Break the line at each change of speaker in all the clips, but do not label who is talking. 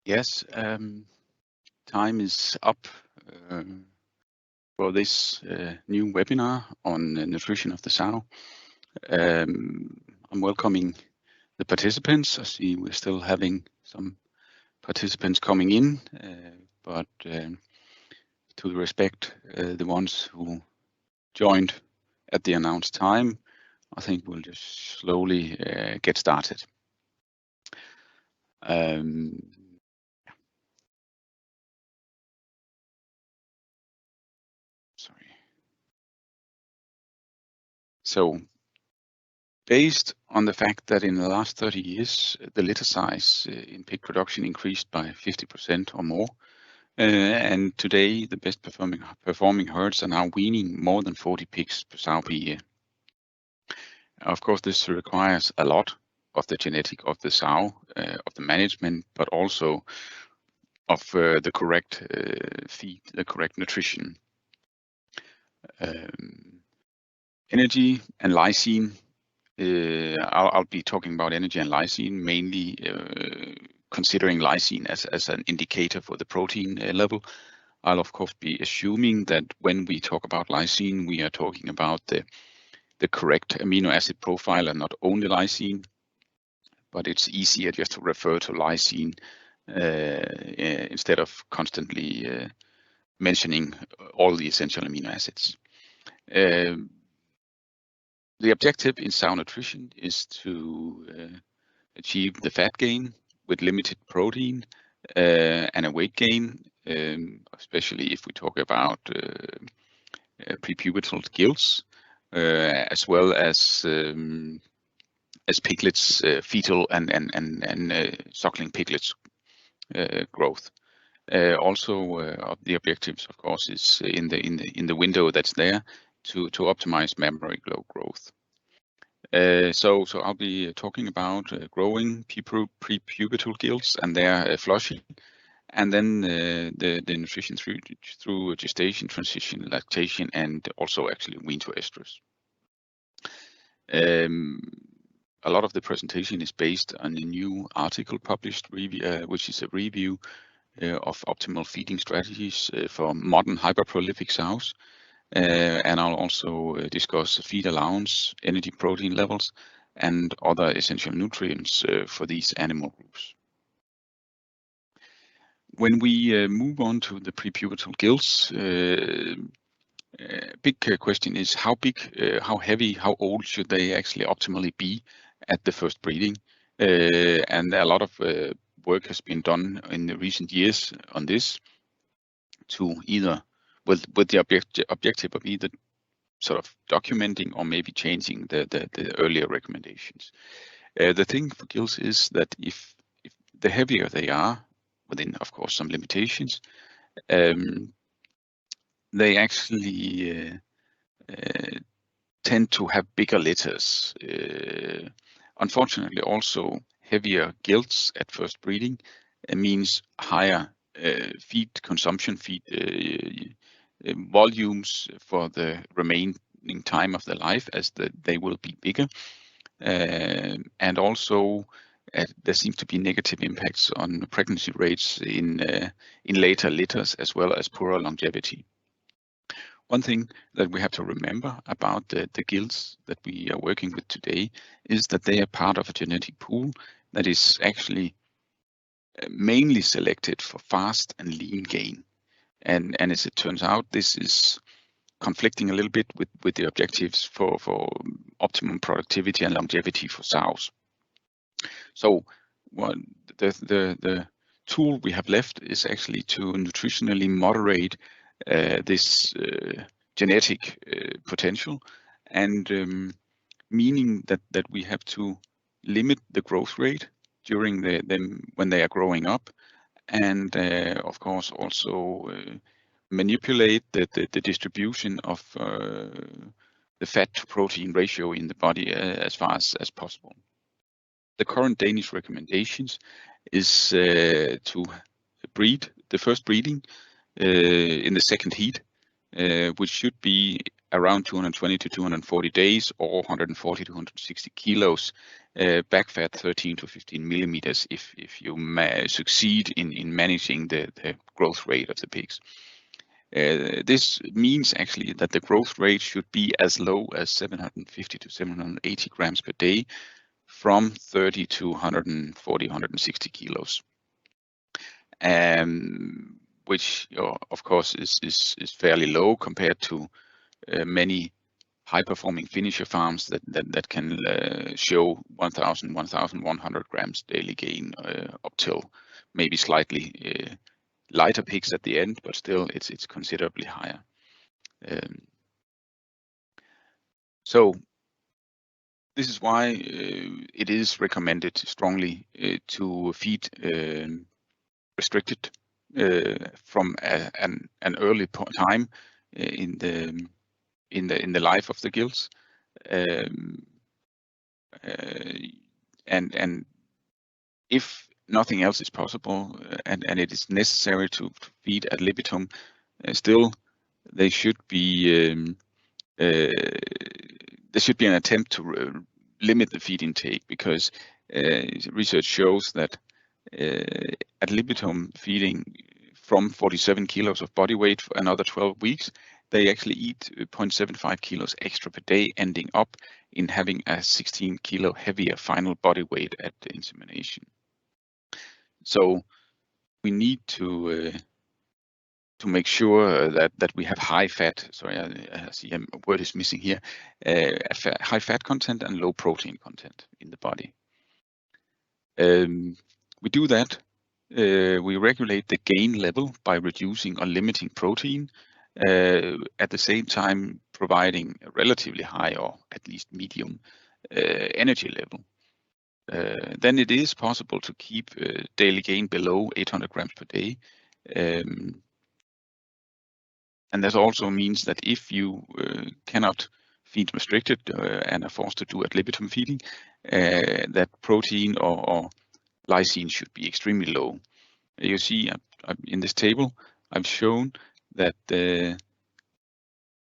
Yes, time is up for this new webinar on nutrition of the sow. I'm welcoming the participants. I see we're still having some participants coming in, but to respect the ones who joined at the announced time, I think we'll just slowly get started. So, based on the fact that in the last 30 years, the litter size in pig production increased by 50% or more, and today the best performing herds are now weaning more than 40 pigs per sow per year. Of course, this requires a lot of the genetic of the sow, of the management, but also of the correct feed, the correct nutrition. Energy and lysine. I'll be talking about energy and lysine, mainly considering lysine as an indicator for the protein level. I'll of course be assuming that when we talk about lysine, we are talking about the correct amino acid profile and not only lysine, but it's easier just to refer to lysine instead of constantly mentioning all the essential amino acids. The objective in sow nutrition is to achieve the fat gain with limited protein and a weight gain, especially if we talk about prepubertal gilts, as well as piglets, fetal and suckling piglets growth. Also, the objectives, of course, is in the window that's there to optimize mammary growth. So I'll be talking about growing prepubertal gilts and their flushing, and then the nutrition through gestation, transition, lactation, and also actually wean to estrus. A lot of the presentation is based on a new article published, which is a review of optimal feeding strategies for modern hyperprolific sows. And I'll also discuss feed allowance, energy protein levels, and other essential nutrients for these animal groups. When we move on to the prepubertal gilts, big question is how big, how heavy, how old should they actually optimally be at the first breeding? And a lot of work has been done in the recent years on this to either with the objective of either sort of documenting or maybe changing the earlier recommendations. The thing for gilts is that if the heavier they are, within of course some limitations, they actually tend to have bigger litters. Unfortunately, also heavier gilts at first breeding means higher feed consumption, feed volumes for the remaining time of their life, as they will be bigger, and also there seems to be negative impacts on pregnancy rates in later litters, as well as poorer longevity. One thing that we have to remember about the gilts that we are working with today is that they are part of a genetic pool that is actually mainly selected for fast and lean gain. And as it turns out, this is conflicting a little bit with the objectives for optimum productivity and longevity for sows. So the tool we have left is actually to nutritionally moderate this genetic potential, and meaning that we have to limit the growth rate during them when they are growing up, and of course also manipulate the distribution of the fat to protein ratio in the body as far as possible. The current Danish recommendations is to breed the first breeding in the second heat, which should be around 220 to 240 days, or 140 to 160 kilos, back fat 13 to 15 millimeters if you succeed in managing the growth rate of the pigs. This means actually that the growth rate should be as low as 750 to 780 grams per day from 30 to 140, 160 kilos. Which of course is fairly low compared to many high-performing finisher farms that can show 1,000, 1,100 grams daily gain up till maybe slightly lighter pigs at the end, but still it's considerably higher. So this is why it is recommended strongly to feed restricted from an early time in the life of the gilts, and if nothing else is possible and it is necessary to feed ad libitum, still they should be there should be an attempt to limit the feed intake, because research shows that ad libitum feeding from 47 kilos of body weight for another 12 weeks, they actually eat 0.75 kilos extra per day, ending up in having a 16 kilo heavier final body weight at the insemination. So we need to make sure that we have high fat. Sorry, I see a word is missing here. High fat content and low protein content in the body. We do that. We regulate the gain level by reducing or limiting protein, at the same time providing a relatively high, or at least medium, energy level. Then it is possible to keep daily gain below 800 grams per day. And that also means that if you cannot feed restricted and are forced to do ad libitum feeding, that protein or lysine should be extremely low. You see in this table, I've shown that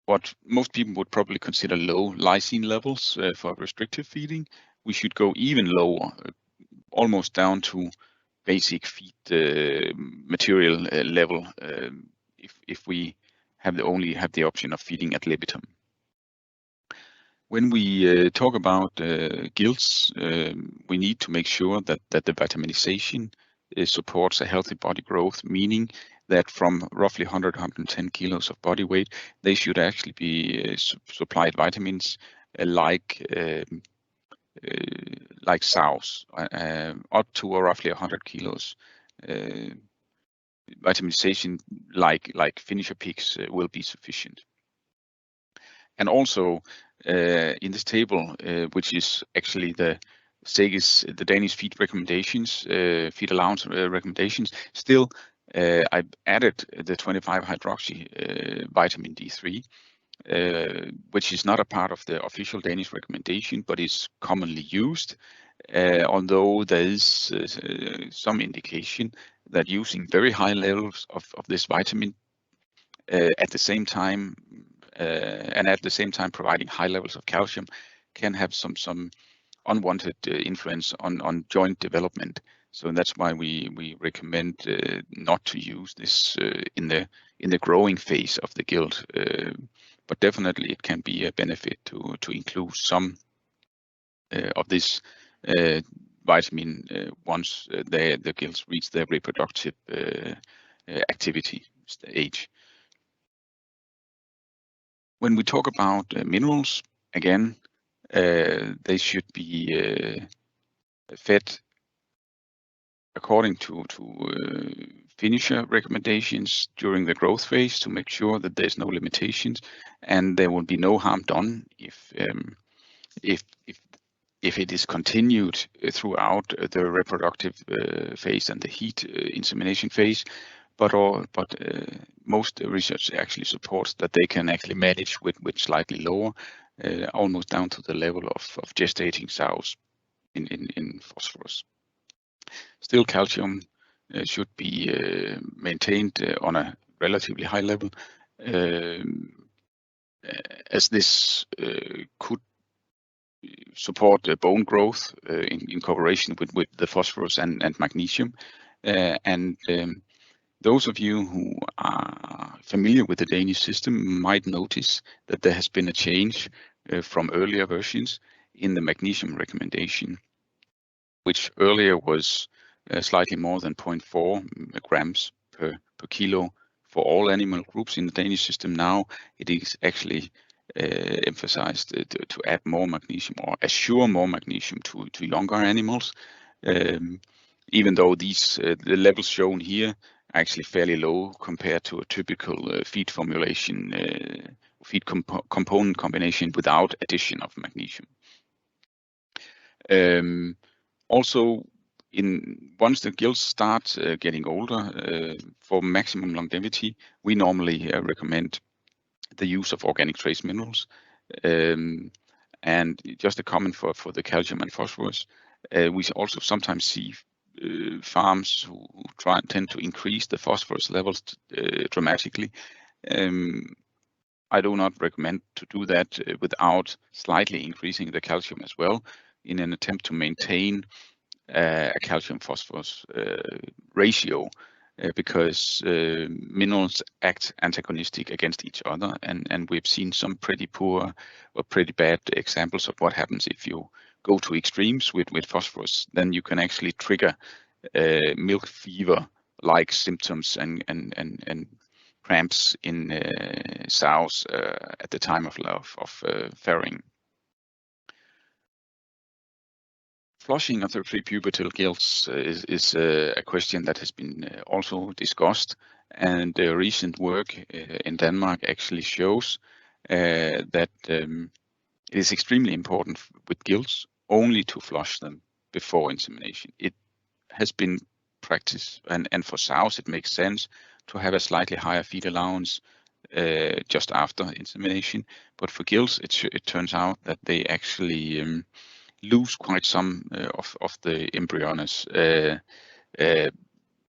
what most people would probably consider low lysine levels for restrictive feeding, we should go even lower, almost down to basic feed material level, if we only have the option of feeding ad libitum. When we talk about gilts, we need to make sure that the vitaminization supports a healthy body growth, meaning that from roughly 100-110 kilos of body weight, they should actually be supplied vitamins like sows, up to roughly 100 kilos. Vitaminization like finisher pigs will be sufficient. And also in this table, which is actually the Danish feed recommendations, feed allowance recommendations, still I've added the 25-hydroxy vitamin D3, which is not a part of the official Danish recommendation, but is commonly used. Although there is some indication that using very high levels of this vitamin at the same time providing high levels of calcium can have some unwanted influence on joint development. So that's why we recommend not to use this in the growing phase of the gilt. But definitely it can be a benefit to include some of this vitamin once the gilts reach their reproductive activity stage. When we talk about minerals, again, they should be fed according to finisher recommendations during the growth phase, to make sure that there's no limitations and there will be no harm done if it is continued throughout the reproductive phase and the heat insemination phase. But most research actually supports that they can actually manage with slightly lower, almost down to the level of gestating sows in phosphorus. Still, calcium should be maintained on a relatively high level, as this could support the bone growth in cooperation with the phosphorus and magnesium. Those of you who are familiar with the Danish system might notice that there has been a change from earlier versions in the magnesium recommendation, which earlier was slightly more than 0.4 grams per kilo for all animal groups in the Danish system. Now it is actually emphasized to add more magnesium or assure more magnesium to younger animals, even though these the levels shown here are actually fairly low compared to a typical feed formulation, feed component combination without addition of magnesium. Also, once the gilts start getting older, for maximum longevity, we normally recommend the use of organic trace minerals. And just a comment for the calcium and phosphorus, we also sometimes see farms who tend to increase the phosphorus levels dramatically. I do not recommend to do that without slightly increasing the calcium as well, in an attempt to maintain a calcium phosphorus ratio, because minerals act antagonistic against each other, and we've seen some pretty poor or pretty bad examples of what happens if you go to extremes with phosphorus. Then you can actually trigger milk fever like symptoms and cramps in sows at the time of farrowing. Flushing of the prepubertal gilts is a question that has been also discussed, and recent work in Denmark actually shows that it is extremely important with gilts only to flush them before insemination. It has been practiced, and for sows it makes sense to have a slightly higher feed allowance just after insemination, but for gilts it turns out that they actually lose quite some of the embryons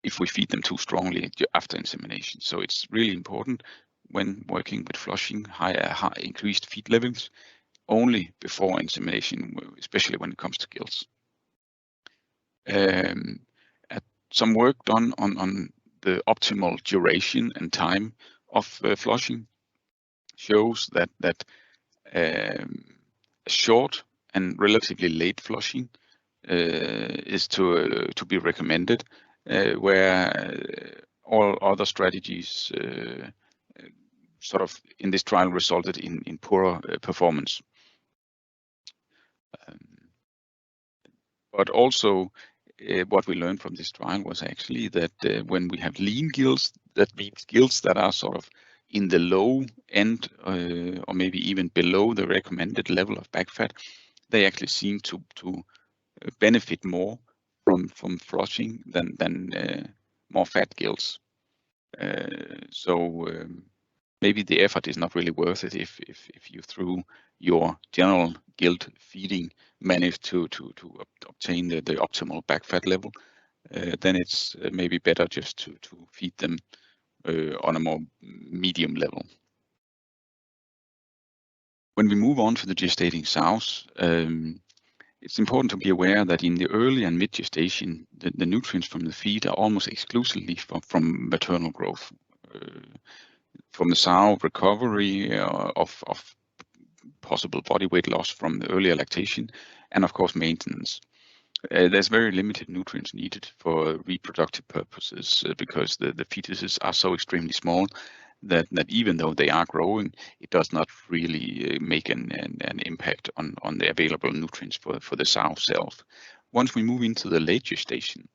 if we feed them too strongly after insemination. So it's really important when working with flushing high increased feed levels only before insemination, especially when it comes to gilts. Some work done on the optimal duration and time of flushing shows that short and relatively late flushing is to be recommended, where all other strategies sort of in this trial resulted in poorer performance. But also what we learned from this trial was actually that when we have lean gilts, that means gilts that are sort of in the low end or maybe even below the recommended level of back fat, they actually seem to benefit more from flushing than more fat gilts. So maybe the effort is not really worth it if you through your general gilt feeding manage to obtain the optimal back fat level. Then it's maybe better just to feed them on a more medium level. When we move on to the gestating sows, it's important to be aware that in the early and mid gestation, the nutrients from the feed are almost exclusively from maternal growth. From the sow, recovery of possible body weight loss from the earlier lactation, and of course maintenance. There's very limited nutrients needed for reproductive purposes because the fetuses are so extremely small that even though they are growing, it does not really make an impact on the available nutrients for the sow self. Once we move into the late gestation,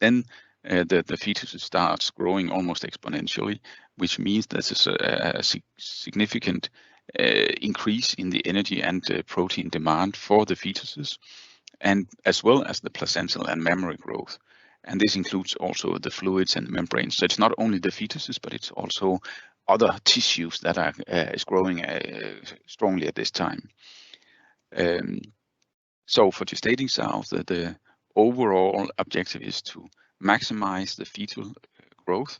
then the fetus starts growing almost exponentially, which means there's a significant increase in the energy and protein demand for the fetuses, and as well as the placental and mammary growth. And this includes also the fluids and the membranes. So it's not only the fetuses, but it's also other tissues that are is growing strongly at this time. So for gestating sows, the overall objective is to maximize the fetal growth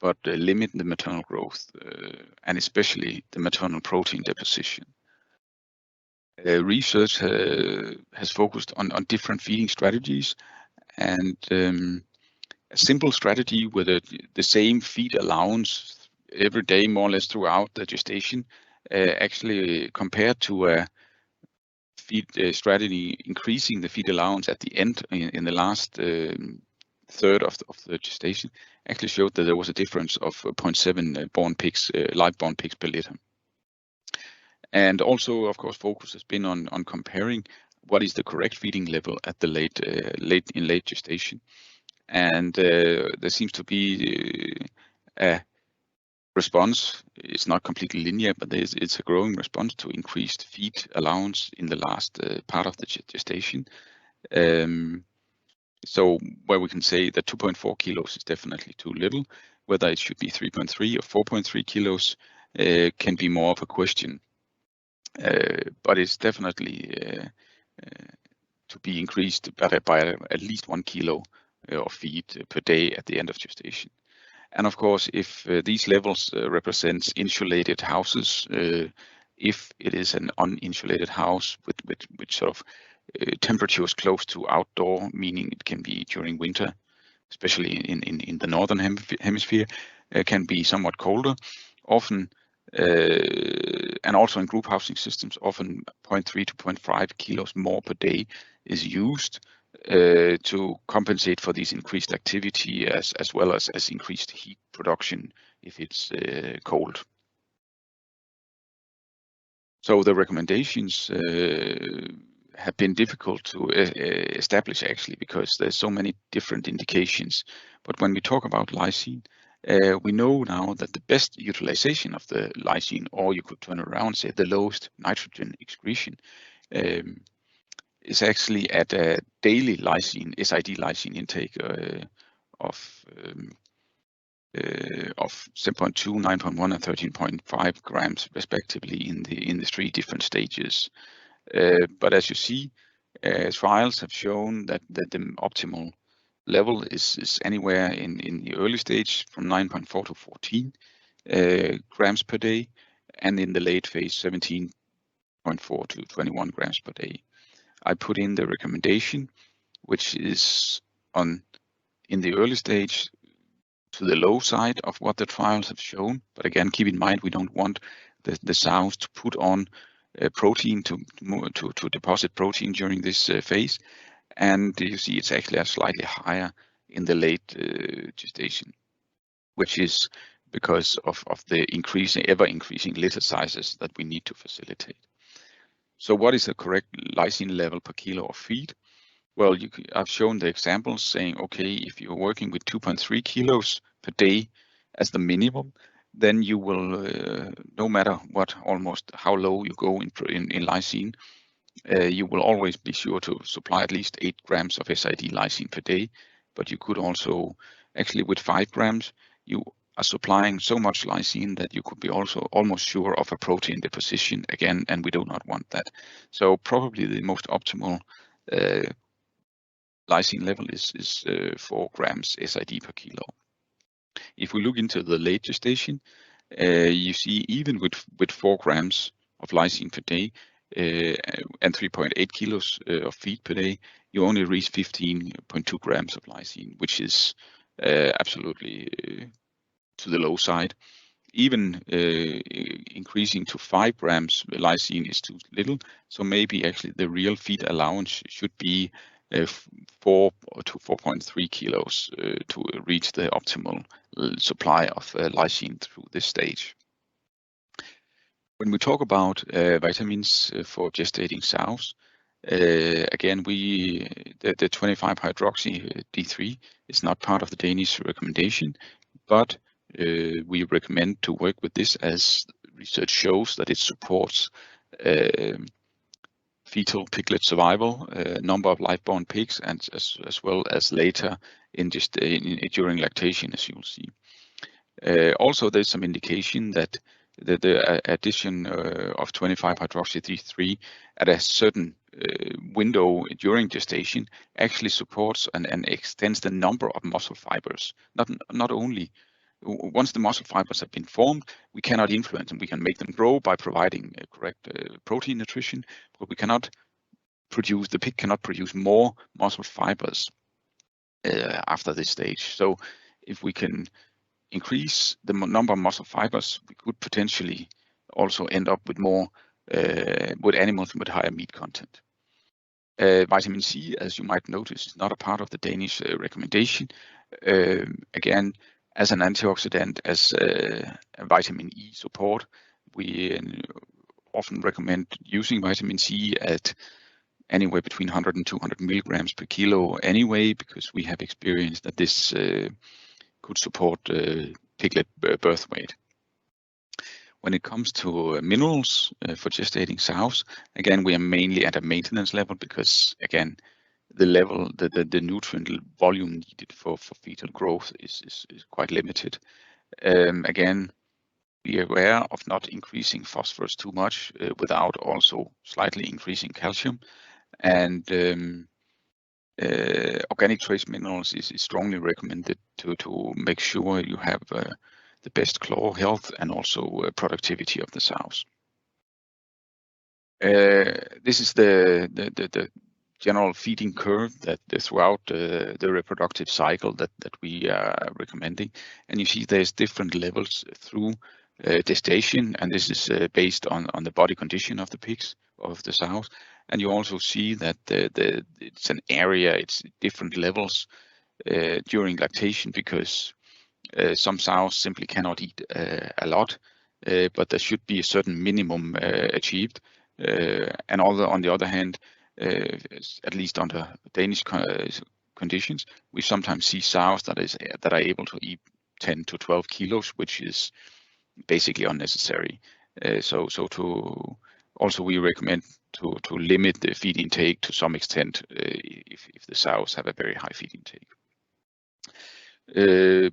but limit the maternal growth and especially the maternal protein deposition. Research has focused on different feeding strategies, and a simple strategy with the same feed allowance every day, more or less throughout the gestation, actually compared to a feed strategy increasing the feed allowance at the end in the last third of the gestation, actually showed that there was a difference of 0.7 born pigs, live born pigs per liter. And also, of course, focus has been on comparing what is the correct feeding level at the late gestation. And there seems to be a response. It's not completely linear, but it's a growing response to increased feed allowance in the last part of the gestation. So where we can say that 2.4 kilos is definitely too little. Whether it should be 3.3 or 4.3 kilos can be more of a question. But it's definitely to be increased by at least 1 kilo of feed per day at the end of gestation. And of course, if these levels represent insulated houses, if it is an uninsulated house with sort of temperatures close to outdoor, meaning it can be during winter, especially in the northern hemisphere, can be somewhat colder, often, and also in group housing systems, often 0.3 to 0.5 kilos more per day is used to compensate for this increased activity as well as increased heat production if it's cold. So the recommendations have been difficult to establish actually, because there's so many different indications. But when we talk about lysine, we know now that the best utilization of the lysine, or you could turn around and say the lowest nitrogen excretion, is actually at a daily lysine, SID lysine intake of 7.2, 9.1, and 13.5 grams respectively in the 3 different stages. But as you see, trials have shown that the optimal level is anywhere in the early stage from 9.4 to 14 grams per day, and in the late phase 17.4 to 21 grams per day. I put in the recommendation, which is in the early stage to the low side of what the trials have shown. But again, keep in mind, we don't want the sows to put on protein to deposit protein during this phase. And you see it's actually slightly higher in the late gestation, which is because of the ever increasing litter sizes that we need to facilitate. So what is the correct lysine level per kilo of feed? Well, I've shown the examples saying, okay, if you're working with 2.3 kilos per day as the minimum, then you will, no matter what, almost how low you go in lysine, you will always be sure to supply at least 8 grams of SID lysine per day. But you could also, actually with 5 grams, you are supplying so much lysine that you could be also almost sure of a protein deposition again, and we do not want that. So probably the most optimal lysine level is 4 grams SID per kilo. If we look into the late gestation, you see even with 4 grams of lysine per day and 3.8 kilos of feed per day, you only reach 15.2 grams of lysine, which is absolutely to the low side. Even increasing to 5 grams lysine is too little. So maybe actually the real feed allowance should be 4 to 4.3 kilos to reach the optimal supply of lysine through this stage. When we talk about vitamins for gestating sows, again, the 25-hydroxy D3 is not part of the Danish recommendation, but we recommend to work with this as research shows that it supports fetal piglet survival, number of live-born pigs, and as well as later during lactation, as you'll see. Also, there's some indication that the addition of 25-hydroxy D3 at a certain window during gestation actually supports and extends the number of muscle fibers, not only once the muscle fibers have been formed, we cannot influence them. We can make them grow by providing correct protein nutrition, but we cannot produce, the pig cannot produce more muscle fibers after this stage. So if we can increase the number of muscle fibers, we could potentially also end up with more with animals with higher meat content. Vitamin C, as you might notice, is not a part of the Danish recommendation. Again, as an antioxidant, as a vitamin E support, we often recommend using vitamin C at anywhere between 100 and 200 milligrams per kilo anyway, because we have experienced that this could support piglet birth weight. When it comes to minerals for gestating sows, again, we are mainly at a maintenance level because, again, the level, the nutrient volume needed for fetal growth is quite limited. Again, be aware of not increasing phosphorus too much without also slightly increasing calcium. And organic trace minerals is strongly recommended to make sure you have the best claw health and also productivity of the sows. This is the general feeding curve that throughout the reproductive cycle that we are recommending, and you see there's different levels through gestation, and this is based on the body condition of the pigs, of the sows, and you also see that it's an area, it's different levels during lactation, because some sows simply cannot eat a lot, but there should be a certain minimum achieved. And on the other hand, at least under Danish conditions, we sometimes see sows that are able to eat 10 to 12 kilos, which is basically unnecessary. So also we recommend to limit the feed intake to some extent if the sows have a very high feed intake.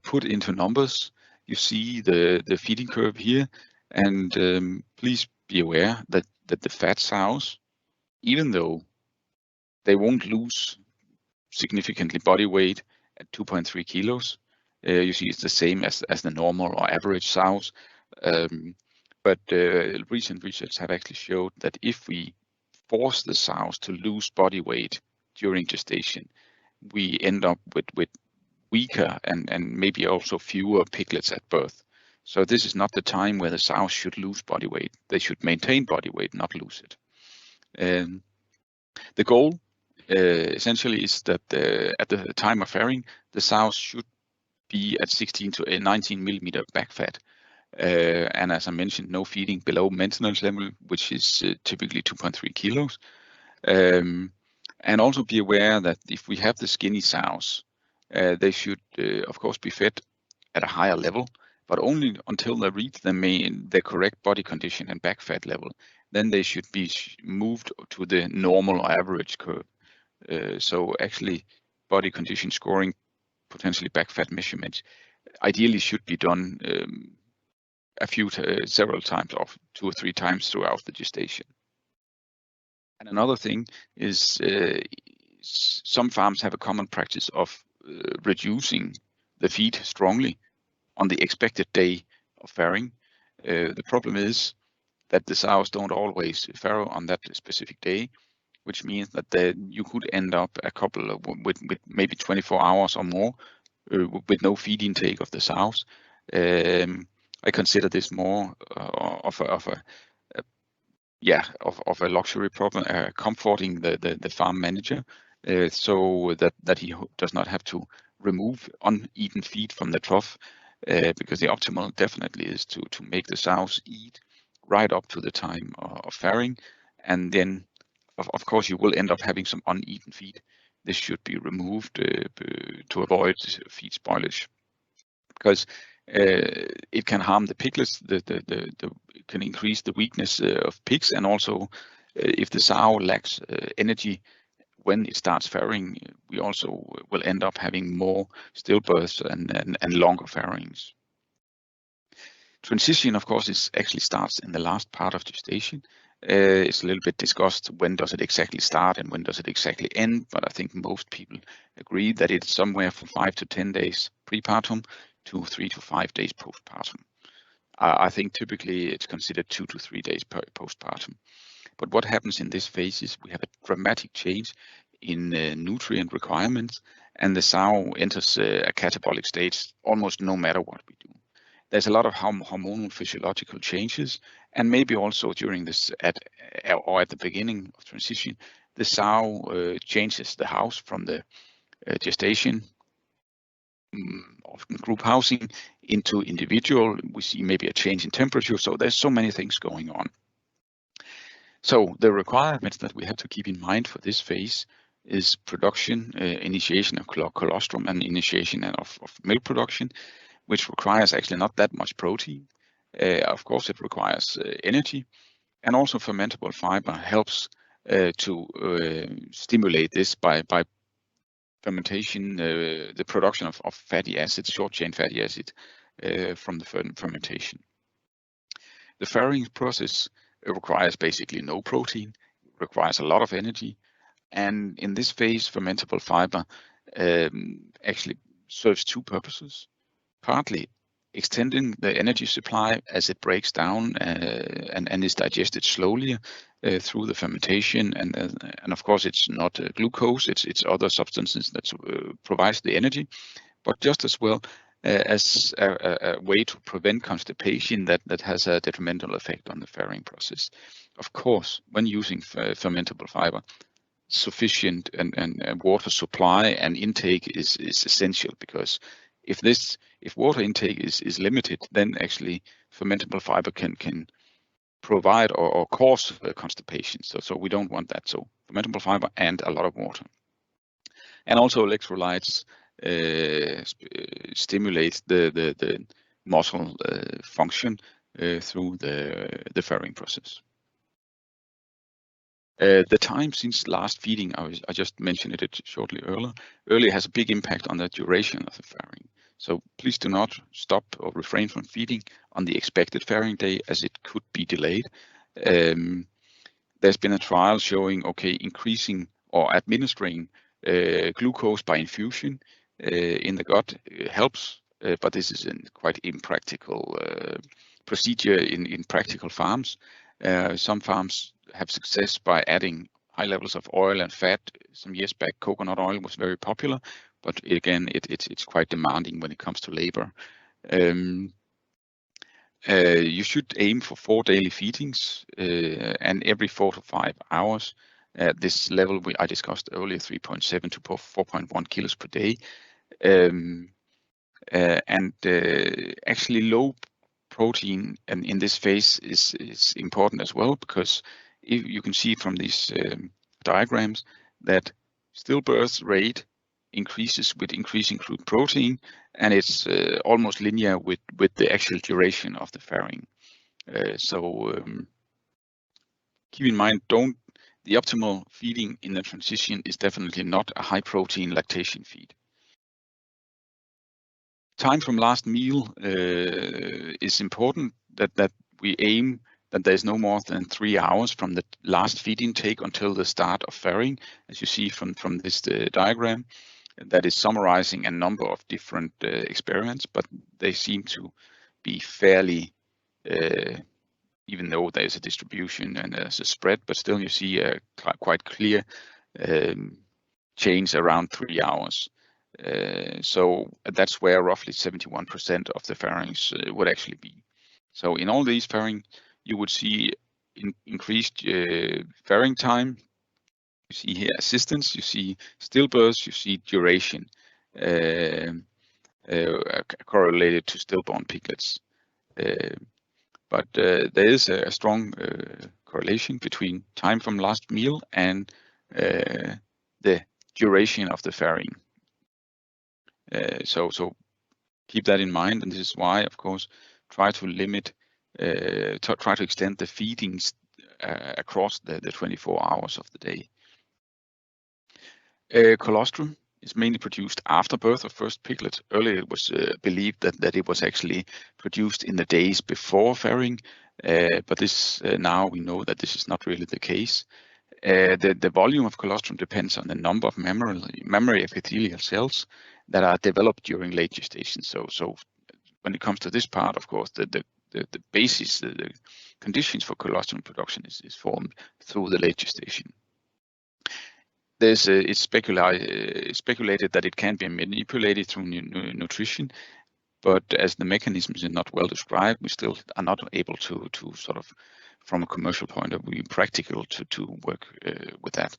Put into numbers, you see the feeding curve here, and please be aware that the fat sows, even though they won't lose significantly body weight at 2.3 kilos, you see it's the same as the normal or average sows. But recent research have actually showed that if we force the sows to lose body weight during gestation, we end up with weaker and maybe also fewer piglets at birth. So this is not the time where the sows should lose body weight. They should maintain body weight, not lose it. The goal essentially is that at the time of farrowing, the sows should be at 16 to 19 millimeter back fat. And as I mentioned, no feeding below maintenance level, which is typically 2.3 kilos. And also be aware that if we have the skinny sows, they should, of course, be fed at a higher level, but only until they reach the correct body condition and back fat level. Then they should be moved to the normal or average curve. So actually, body condition scoring, potentially back fat measurements, ideally should be done several times, or 2 or 3 times throughout the gestation. And another thing is some farms have a common practice of reducing the feed strongly on the expected day of farrowing. The problem is that the sows don't always farrow on that specific day, which means that you could end up with maybe 24 hours or more with no feed intake of the sows. I consider this more of a luxury problem, comforting the farm manager, so that he does not have to remove uneaten feed from the trough, because the optimal definitely is to make the sows eat right up to the time of farrowing, and then of course you will end up having some uneaten feed. This should be removed to avoid feed spoilage, because it can harm the piglets. It can increase the weakness of pigs, and also if the sow lacks energy when it starts farrowing, we also will end up having more stillbirths and longer farrowings. Transition, of course, actually starts in the last part of gestation. It's a little bit discussed, when does it exactly start and when does it exactly end, but I think most people agree that it's somewhere from 5 to 10 days prepartum to 3 to 5 days postpartum. I think typically it's considered 2 to 3 days postpartum. But what happens in this phase is we have a dramatic change in nutrient requirements, and the sow enters a catabolic state almost no matter what we do. There's a lot of hormonal physiological changes, and maybe also during this at the beginning of transition, the sow changes the house from the gestation, often group housing, into individual. We see maybe a change in temperature, so there's so many things going on. So the requirements that we have to keep in mind for this phase is production, initiation of colostrum, and initiation of milk production, which requires actually not that much protein. Of course, it requires energy, and also fermentable fiber helps to stimulate this by fermentation, the production of fatty acids, short-chain fatty acid from the fermentation. The farrowing process requires basically no protein, requires a lot of energy, and in this phase, fermentable fiber actually serves two purposes. Partly extending the energy supply as it breaks down and is digested slowly through the fermentation, and of course it's not glucose, it's other substances that provides the energy, but just as well as a way to prevent constipation that has a detrimental effect on the farrowing process. Of course, when using fermentable fiber, sufficient and water supply and intake is essential, because if water intake is limited, then actually fermentable fiber can provide or cause constipation. So we don't want that. So fermentable fiber and a lot of water. And also electrolytes stimulate the muscle function through the farrowing process. The time since last feeding, I just mentioned it shortly earlier, has a big impact on the duration of the farrowing. So please do not stop or refrain from feeding on the expected farrowing day, as it could be delayed. There's been a trial showing, increasing or administering glucose by infusion in the gut helps, but this is a quite impractical procedure in practical farms. Some farms have success by adding high levels of oil and fat. Some years back, coconut oil was very popular, but again, it's quite demanding when it comes to labor. You should aim for 4 daily feedings and every 4 to 5 hours. At this level I discussed earlier, 3.7 to 4.1 kilos per day. Actually low protein and in this phase is important as well, because if you can see from these diagrams that stillbirth rate increases with increasing crude protein, and it's almost linear with the actual duration of the farrowing. Keep in mind, the optimal feeding in the transition is definitely not a high protein lactation feed. Time from last meal is important, that we aim that there's no more than 3 hours from the last feed intake until the start of farrowing, as you see from this diagram. That is summarizing a number of different experiments, but they seem to be fairly, even though there's a distribution and there's a spread, but still you see a quite clear change around 3 hours. So that's where roughly 71% of the farrowings would actually be. So in all these farrowing, you would see increased farrowing time. You see here assistance, you see stillbirths, you see duration correlated to stillborn piglets. But there is a strong correlation between time from last meal and the duration of the farrowing. So keep that in mind, and this is why, of course, try to limit, try to extend the feedings across the 24 hours of the day. Colostrum is mainly produced after birth of first piglet. Earlier it was believed that it was actually produced in the days before farrowing, but this now we know that this is not really the case. The volume of colostrum depends on the number of mammary epithelial cells that are developed during late gestation. So when it comes to this part, of course, the basis, the conditions for colostrum production is formed through the late gestation. It's speculated that it can be manipulated through nutrition, but as the mechanisms are not well described, we still are not able to sort of, from a commercial point of view, practical to work with that.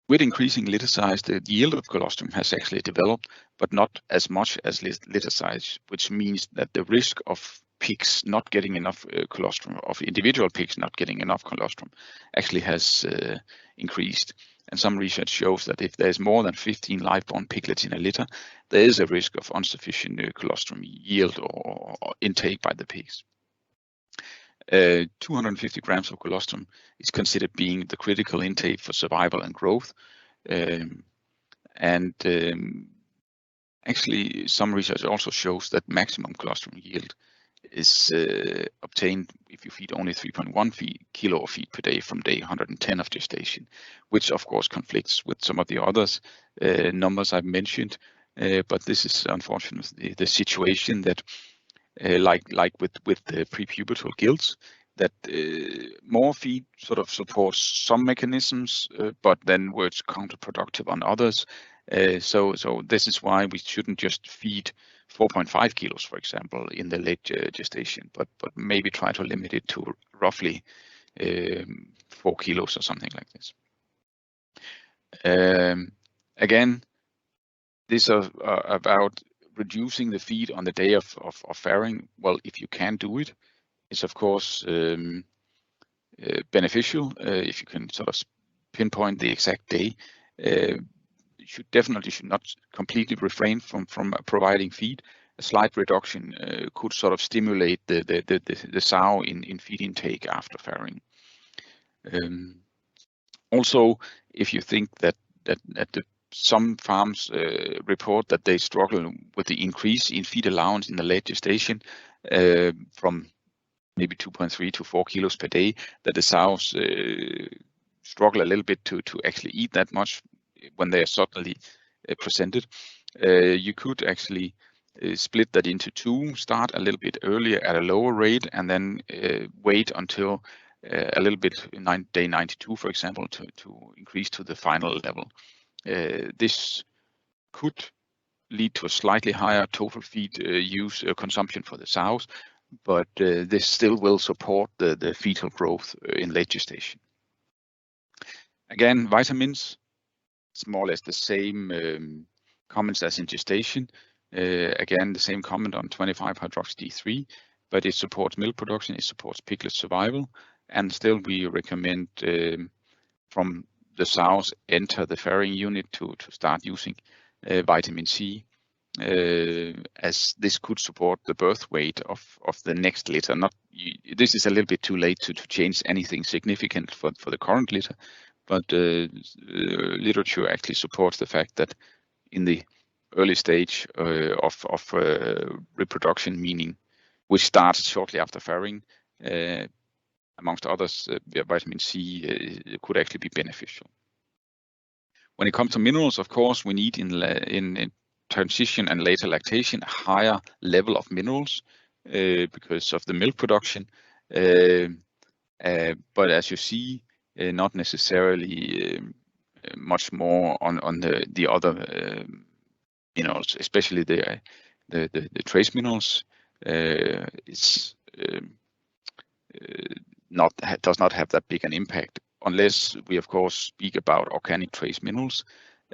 With increasing litter size, the yield of colostrum has actually developed, but not as much as litter size, which means that the risk of pigs not getting enough colostrum, of individual pigs not getting enough colostrum, actually has increased. And some research shows that if there's more than 15 live-born piglets in a litter, there is a risk of insufficient colostrum yield or intake by the pigs. 250 grams of colostrum is considered being the critical intake for survival and growth. Actually, some research also shows that maximum colostrum yield is obtained if you feed only 3.1 kilo of feed per day from day 110 of gestation, which of course conflicts with some of the others numbers I've mentioned. But this is unfortunately the situation that, like with the prepubertal gilts, that more feed sort of supports some mechanisms, but then works counterproductive on others. So this is why we shouldn't just feed 4.5 kilos, for example, in the late gestation, but maybe try to limit it to roughly 4 kilos or something like this. Again, this is about reducing the feed on the day of farrowing. Well, if you can do it, it's of course beneficial if you can sort of pinpoint the exact day. You definitely should not completely refrain from providing feed. A slight reduction could sort of stimulate the sow in feed intake after farrowing. Also, if you think that some farms report that they struggle with the increase in feed allowance in the late gestation from maybe 2.3 to 4 kilos per day, that the sows struggle a little bit to actually eat that much when they are suddenly presented. You could actually split that into two, start a little bit earlier at a lower rate, and then wait until a little bit day 92, for example, to increase to the final level. This could lead to a slightly higher total feed use consumption for the sows, but this still will support the fetal growth in late gestation. Again, vitamins, it's more or less the same comments as in gestation. Again, the same comment on 25-hydroxy-D3, but it supports milk production, it supports piglet survival, and still we recommend from the sows enter the farrowing unit to start using vitamin C, as this could support the birth weight of the next litter. This is a little bit too late to change anything significant for the current litter, but literature actually supports the fact that in the early stage of reproduction, meaning which starts shortly after farrowing, amongst others, vitamin C could actually be beneficial. When it comes to minerals, of course, we need in transition and later lactation a higher level of minerals because of the milk production. But as you see, not necessarily much more on the other minerals, especially the trace minerals. Does not have that big an impact unless we of course speak about organic trace minerals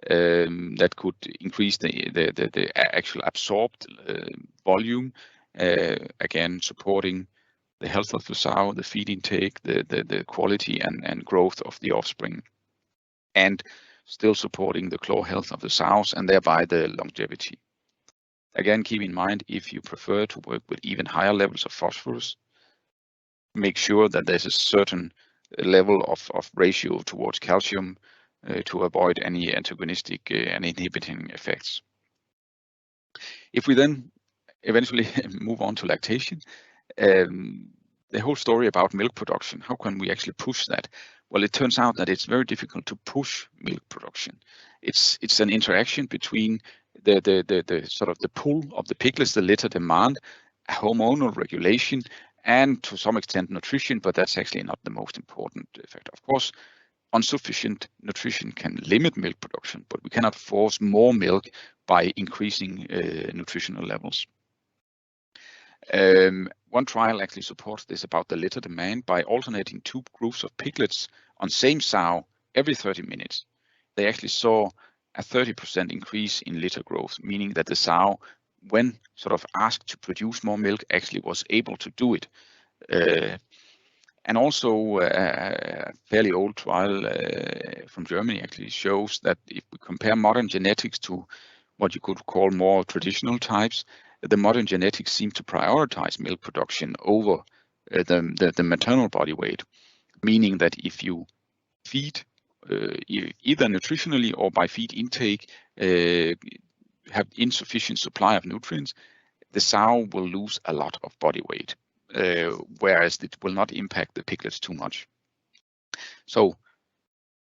that could increase the actual absorbed volume, again supporting the health of the sow, the feed intake, the quality and growth of the offspring, and still supporting the claw health of the sows and thereby the longevity. Again, keep in mind, if you prefer to work with even higher levels of phosphorus, make sure that there's a certain level of ratio towards calcium to avoid any antagonistic and inhibiting effects. If we then eventually move on to lactation, the whole story about milk production, how can we actually push that? Well, it turns out that it's very difficult to push milk production. It's an interaction between the sort of the pull of the piglets, the litter demand, hormonal regulation, and to some extent nutrition, but that's actually not the most important factor. Of course, insufficient nutrition can limit milk production, but we cannot force more milk by increasing nutritional levels. One trial actually supports this about the litter demand by alternating two groups of piglets on same sow every 30 minutes. They actually saw a 30% increase in litter growth, meaning that the sow, when sort of asked to produce more milk, actually was able to do it. And also a fairly old trial from Germany actually shows that if we compare modern genetics to what you could call more traditional types, the modern genetics seem to prioritize milk production over the maternal body weight, meaning that if you feed either nutritionally or by feed intake have insufficient supply of nutrients, the sow will lose a lot of body weight, whereas it will not impact the piglets too much. So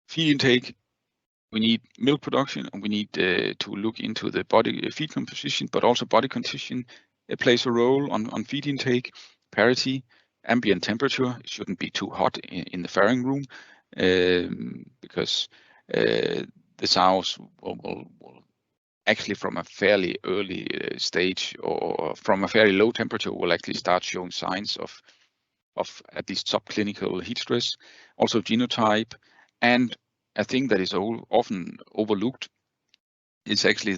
feed intake, we need milk production, and we need to look into the body feed composition, but also body condition. It plays a role on feed intake, parity, ambient temperature. It shouldn't be too hot in the farrowing room because the sows will actually from a fairly early stage or from a fairly low temperature will actually start showing signs of at least subclinical heat stress, also genotype, and a thing that is often overlooked is actually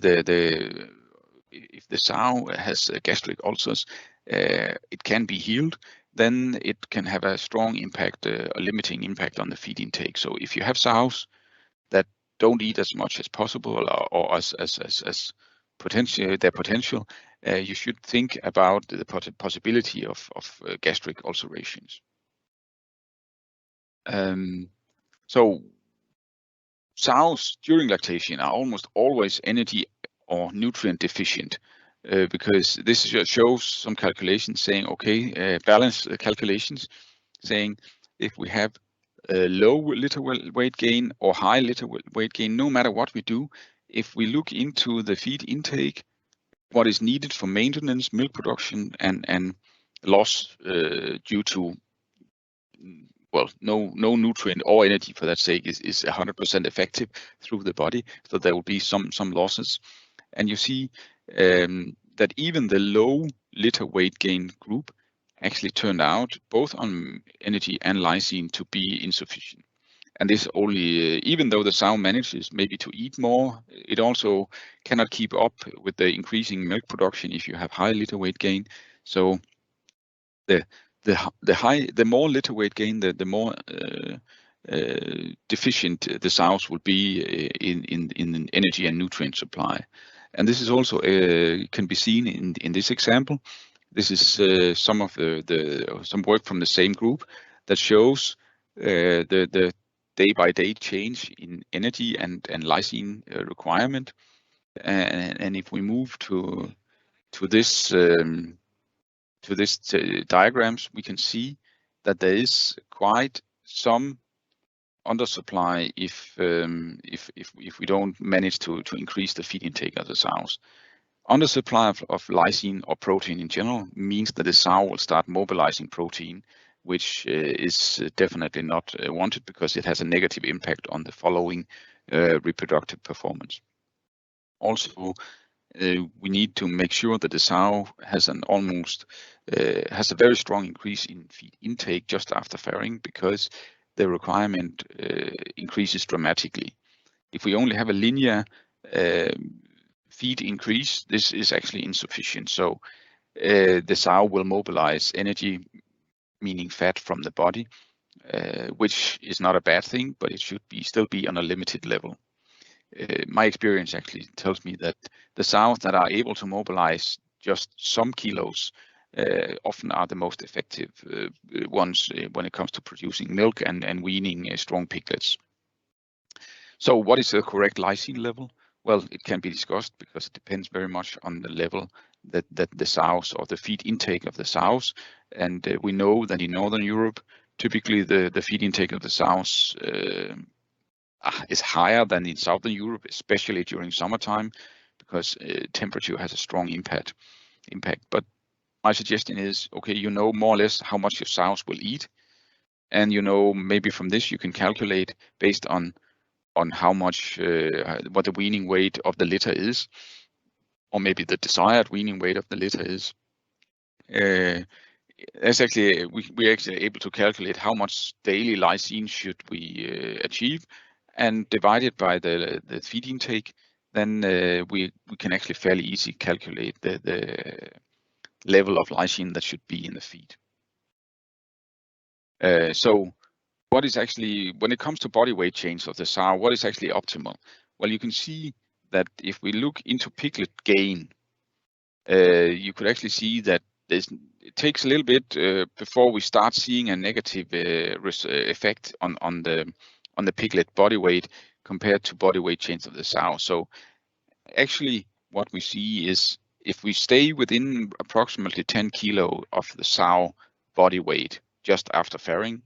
if the sow has gastric ulcers, it can be healed. Then it can have a strong impact, a limiting impact on the feed intake. So if you have sows that don't eat as much as possible or as potential, their potential, you should think about the possibility of gastric ulcerations. So sows during lactation are almost always energy or nutrient deficient because this shows some calculations saying, okay, balance calculations saying if we have low litter weight gain or high litter weight gain, no matter what we do, if we look into the feed intake, what is needed for maintenance, milk production, and loss due to no nutrient or energy for that sake is 100% effective through the body. So there will be some losses, and you see that even the low litter weight gain group actually turned out both on energy and lysine to be insufficient. And this only, even though the sow manages maybe to eat more, it also cannot keep up with the increasing milk production if you have high litter weight gain. So the more litter weight gain, the more deficient the sows will be in energy and nutrient supply. And this is also can be seen in this example. This is some work from the same group that shows the day-by-day change in energy and lysine requirement. And if we move to this diagrams, we can see that there is quite some undersupply if we don't manage to increase the feed intake of the sows. Undersupply of lysine or protein in general means that the sow will start mobilizing protein, which is definitely not wanted because it has a negative impact on the following reproductive performance. Also, we need to make sure that the sow has has a very strong increase in feed intake just after farrowing because the requirement increases dramatically. If we only have a linear feed increase, this is actually insufficient. So the sow will mobilize energy, meaning fat from the body, which is not a bad thing, but it should still be on a limited level. My experience actually tells me that the sows that are able to mobilize just some kilos often are the most effective ones when it comes to producing milk and weaning strong piglets. So what is the correct lysine level? Well, it can be discussed because it depends very much on the level that the sows or the feed intake of the sows. And we know that in Northern Europe, typically the feed intake of the sows is higher than in Southern Europe, especially during summertime, because temperature has a strong impact. But my suggestion is, okay, you know more or less how much your sows will eat, and you know maybe from this you can calculate based on how much what the weaning weight of the litter is, or maybe the desired weaning weight of the litter is. That's actually we're actually able to calculate how much daily lysine should we achieve, and divide it by the feed intake. Then we can actually fairly easily calculate the level of lysine that should be in the feed. So what is actually, when it comes to body weight change of the sow, what is actually optimal? Well, you can see that if we look into piglet gain, you could actually see that it takes a little bit before we start seeing a negative effect on the piglet body weight compared to body weight change of the sow. So actually what we see is if we stay within approximately 10 kilo of the sow body weight just after farrowing,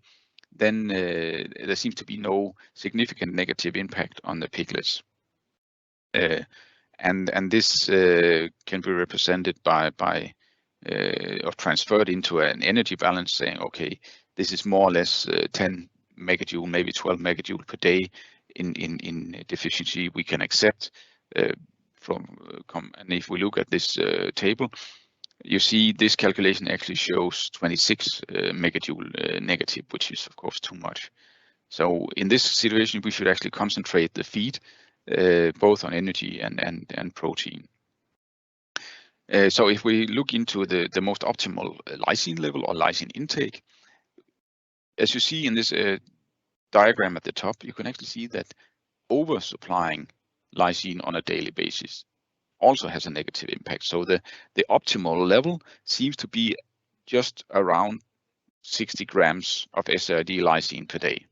then there seems to be no significant negative impact on the piglets. And this can be represented by or transferred into an energy balance, saying, okay, this is more or less 10 megajoule, maybe 12 megajoule per day in deficiency we can accept and if we look at this table, you see this calculation actually shows 26 megajoule negative, which is of course too much. So in this situation, we should actually concentrate the feed both on energy and protein. So if we look into the most optimal lysine level or lysine intake, as you see in this diagram at the top, you can actually see that oversupplying lysine on a daily basis also has a negative impact. So the optimal level seems to be just around 60 grams of SRD lysine per day.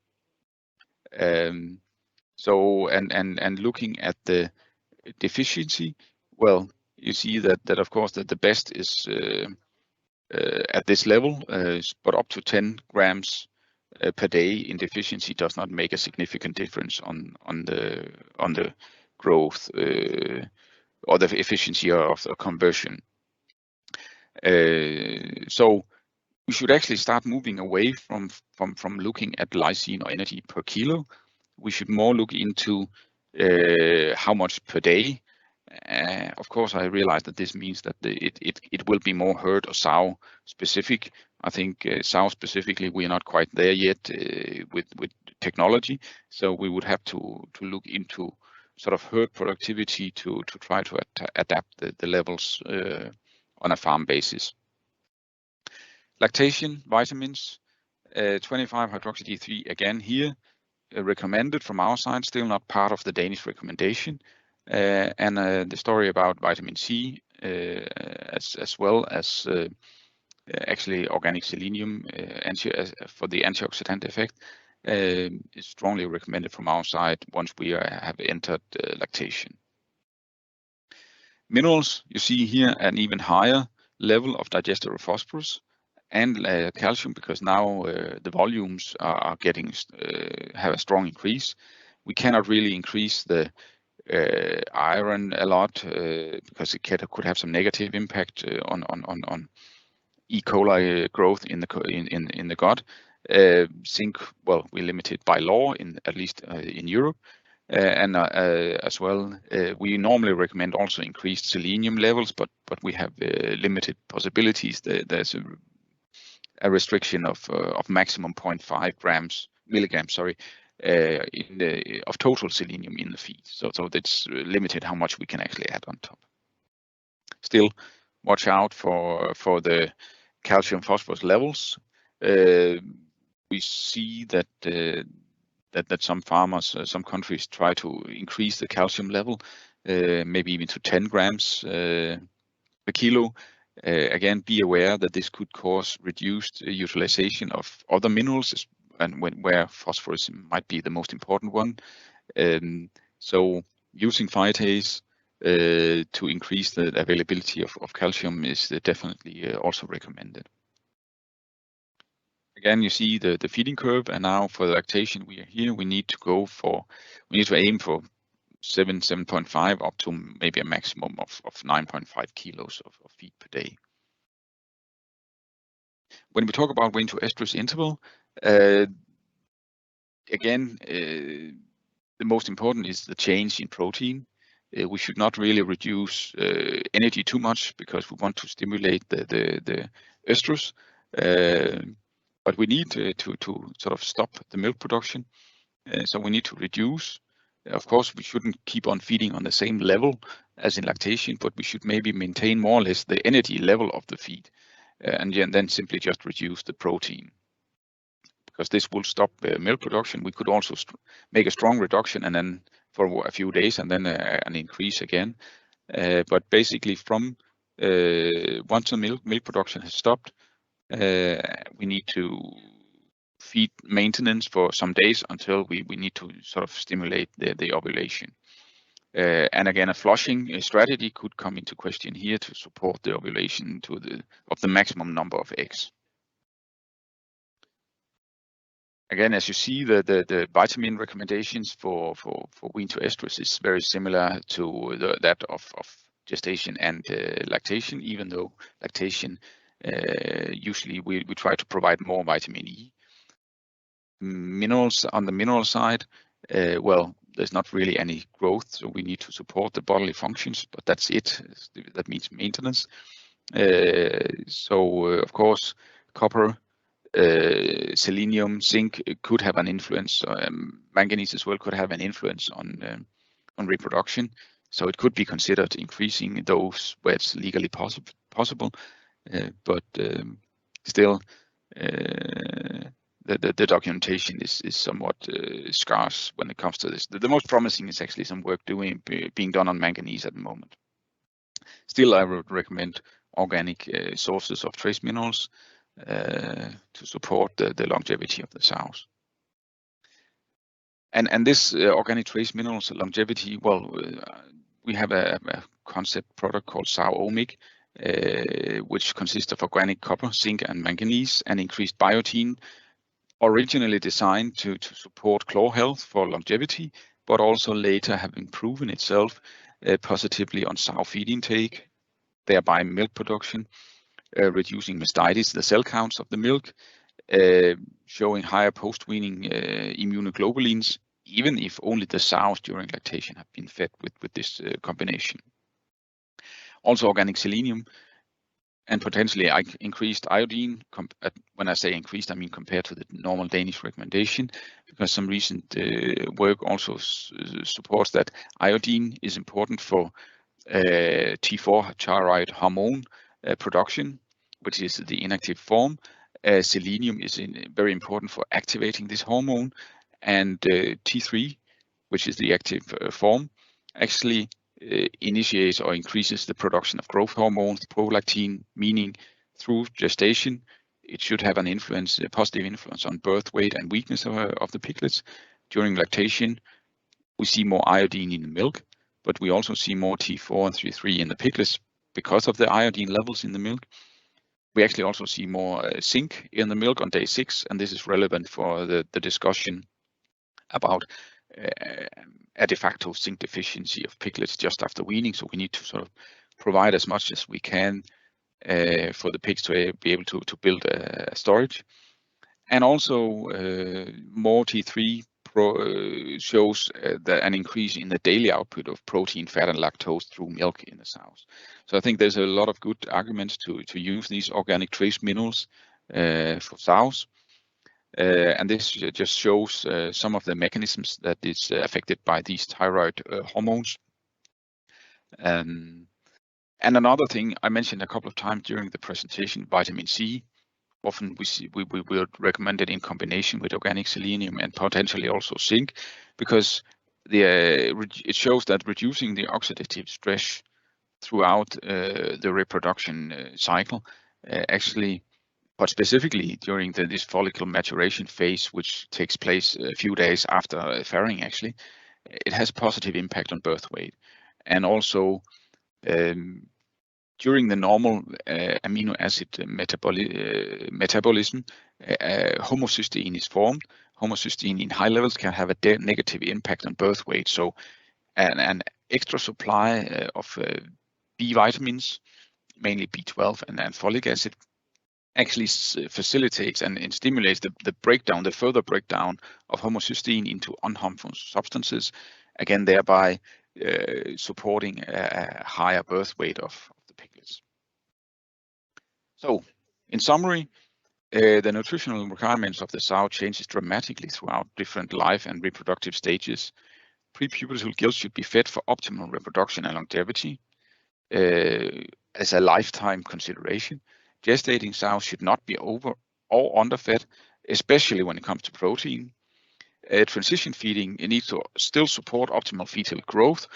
So and looking at the deficiency, well, you see that of course that the best is at this level, but up to 10 grams per day in deficiency does not make a significant difference on the growth or the efficiency of the conversion. So we should actually start moving away from looking at lysine or energy per kilo. We should more look into how much per day. Of course, I realize that this means that it will be more herd or sow specific. I think sow specifically, we are not quite there yet with technology. So we would have to look into sort of herd productivity to try to adapt the levels on a farm basis. Lactation, vitamins, 25 hydroxy D3 again here, recommended from our side, still not part of the Danish recommendation. And the story about vitamin C as well as actually organic selenium for the antioxidant effect is strongly recommended from our side once we have entered lactation. Minerals, you see here an even higher level of digestible phosphorus and calcium, because now the volumes are getting have a strong increase. We cannot really increase the iron a lot because it could have some negative impact on E. coli growth in the gut. Zinc, well, we limit it by law at least in Europe. And as well, we normally recommend also increased selenium levels, but we have limited possibilities. There's a restriction of maximum 0.5 milligrams, of total selenium in the feed. So that's limited how much we can actually add on top. Still, watch out for the calcium phosphorus levels. We see that some farmers, some countries try to increase the calcium level, maybe even to 10 grams per kilo. Again, be aware that this could cause reduced utilization of other minerals, and where phosphorus might be the most important one. So using phytase to increase the availability of calcium is definitely also recommended. Again, you see the feeding curve, and now for the lactation we are here, we need to aim for 7.5 up to maybe a maximum of 9.5 kilos of feed per day. When we talk about wean to estrus interval, again, the most important is the change in protein. We should not really reduce energy too much because we want to stimulate the estrus, but we need to sort of stop the milk production. So we need to reduce. Of course, we shouldn't keep on feeding on the same level as in lactation, but we should maybe maintain more or less the energy level of the feed, and then simply just reduce the protein, because this will stop milk production. We could also make a strong reduction and then for a few days and then an increase again. But basically from once the milk production has stopped, we need to feed maintenance for some days until we need to sort of stimulate the ovulation. And again, a flushing strategy could come into question here to support the ovulation of the maximum number of eggs. Again, as you see, the vitamin recommendations for wean to estrus is very similar to that of gestation and lactation, even though lactation usually we try to provide more vitamin E. Minerals, on the mineral side, well, there's not really any growth, so we need to support the bodily functions, but that's it. That means maintenance. Of course, copper, selenium, zinc could have an influence. Manganese as well could have an influence on reproduction. So it could be considered increasing those where it's legally possible, but still the documentation is somewhat scarce when it comes to this. The most promising is actually some work being done on manganese at the moment. Still, I would recommend organic sources of trace minerals to support the longevity of the sows. And this organic trace minerals longevity, well, we have a concept product called Sowomic, which consists of organic copper, zinc, and manganese, and increased biotin, originally designed to support claw health for longevity, but also later have proven itself positively on sow feed intake, thereby milk production, reducing mastitis, the cell counts of the milk, showing higher post-weaning immunoglobulins, even if only the sows during lactation have been fed with this combination. Also organic selenium and potentially increased iodine. When I say increased, I mean compared to the normal Danish recommendation, because some recent work also supports that iodine is important for T4 thyroid hormone production, which is the inactive form. Selenium is very important for activating this hormone, and T3, which is the active form, actually initiates or increases the production of growth hormones, prolactin, meaning through gestation, it should have an influence, a positive influence on birth weight and weakness of the piglets. During lactation, we see more iodine in the milk, but we also see more T4 and T3 in the piglets because of the iodine levels in the milk. We actually also see more zinc in the milk on day 6, and this is relevant for the discussion about a de facto zinc deficiency of piglets just after weaning. So we need to sort of provide as much as we can for the pigs to be able to build a storage. And also more T3 shows an increase in the daily output of protein, fat, and lactose through milk in the sows. So I think there's a lot of good arguments to use these organic trace minerals for sows. And this just shows some of the mechanisms that is affected by these thyroid hormones. And another thing I mentioned a couple of times during the presentation, vitamin C. Often we will recommend it in combination with organic selenium and potentially also zinc, because it shows that reducing the oxidative stress throughout the reproduction cycle actually, but specifically during this follicle maturation phase, which takes place a few days after farrowing, actually, it has positive impact on birth weight. And also during the normal amino acid metabolism, homocysteine is formed. Homocysteine in high levels can have a negative impact on birth weight. So an extra supply of B vitamins, mainly B12 and folic acid, actually facilitates and stimulates the further breakdown of homocysteine into unharmful substances, again thereby supporting a higher birth weight of the piglets. So, in summary, the nutritional requirements of the sow changes dramatically throughout different life and reproductive stages. Prepubertal gilts should be fed for optimal reproduction and longevity as a lifetime consideration. Gestating sows should not be over or underfed, especially when it comes to protein. Transition feeding, it needs to still support optimal fetal growth,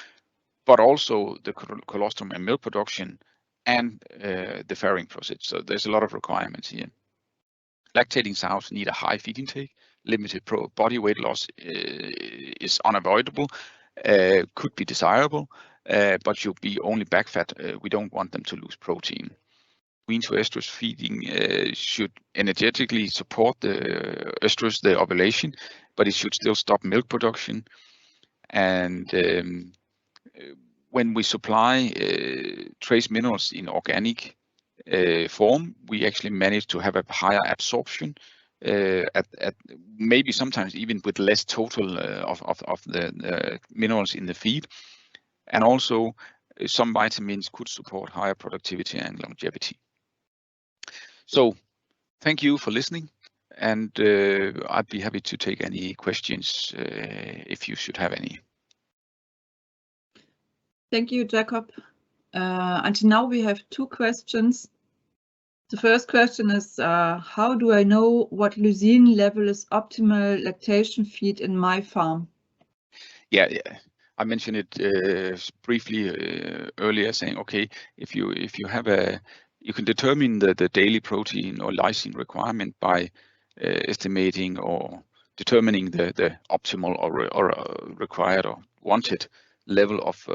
but also the colostrum and milk production and the farrowing process. So there's a lot of requirements here. Lactating sows need a high feed intake. Limited body weight loss is unavoidable, could be desirable, but should be only back fat. We don't want them to lose protein. Wean to estrus feeding should energetically support the estrus, the ovulation, but it should still stop milk production. And when we supply trace minerals in organic form, we actually manage to have a higher absorption at maybe sometimes even with less total of the minerals in the feed. And also some vitamins could support higher productivity and longevity. So thank you for listening, and I'd be happy to take any questions if you should have any.
Thank you, Jacob. Until now, we have 2 questions. The first question is, how do I know what leucine level is optimal lactation feed in my farm? Yeah.
I mentioned it briefly earlier, saying, okay, if you have you can determine the daily protein or lysine requirement by estimating or determining the optimal or required or wanted level of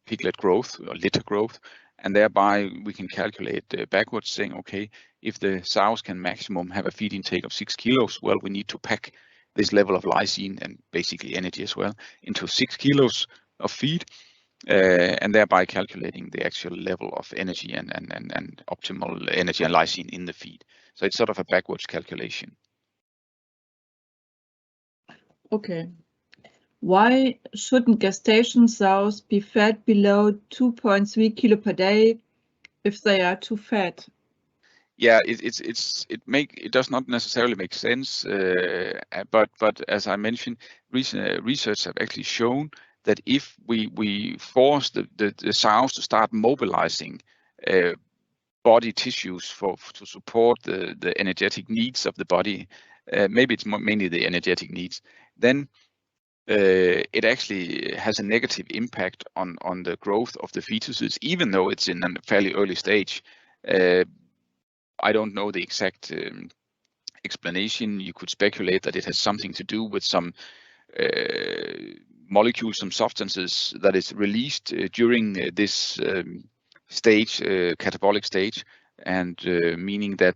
piglet growth or litter growth, and thereby we can calculate backwards, saying, okay, if the sows can maximum have a feed intake of 6 kilos, well, we need to pack this level of lysine and basically energy as well into 6 kilos of feed, and thereby calculating the actual level of energy and optimal energy and lysine in the feed. So it's sort of a backwards calculation.
Okay. Why shouldn't gestation sows be fed below 2.3 kilo per day if they are too fat?
Yeah, it does not necessarily make sense, but as I mentioned, recent research have actually shown that if we force the sows to start mobilizing body tissues to support the energetic needs of the body, maybe it's mainly the energetic needs, then it actually has a negative impact on the growth of the fetuses, even though it's in a fairly early stage. I don't know the exact explanation. You could speculate that it has something to do with some molecules, some substances that is released during this stage, catabolic stage, and meaning that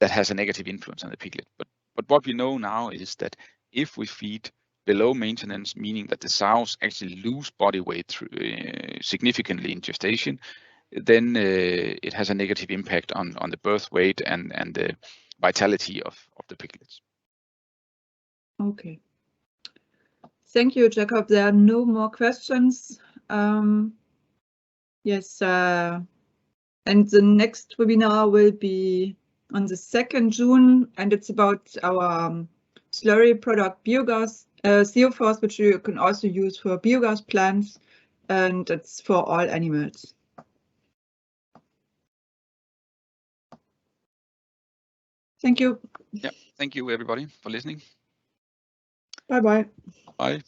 has a negative influence on the piglet. But what we know now is that if we feed below maintenance, meaning that the sows actually lose body weight significantly in gestation, then it has a negative impact on the birth weight and the vitality of the piglets.
Okay. Thank you, Jacob. There are no more questions. Yes, and the next webinar will be on the 2nd June, and it's about our slurry product biogas, Vilofoss, which you can also use for biogas plants, and it's for all animals. Thank you.
Yeah, thank you everybody for listening.
Bye-bye.
Bye.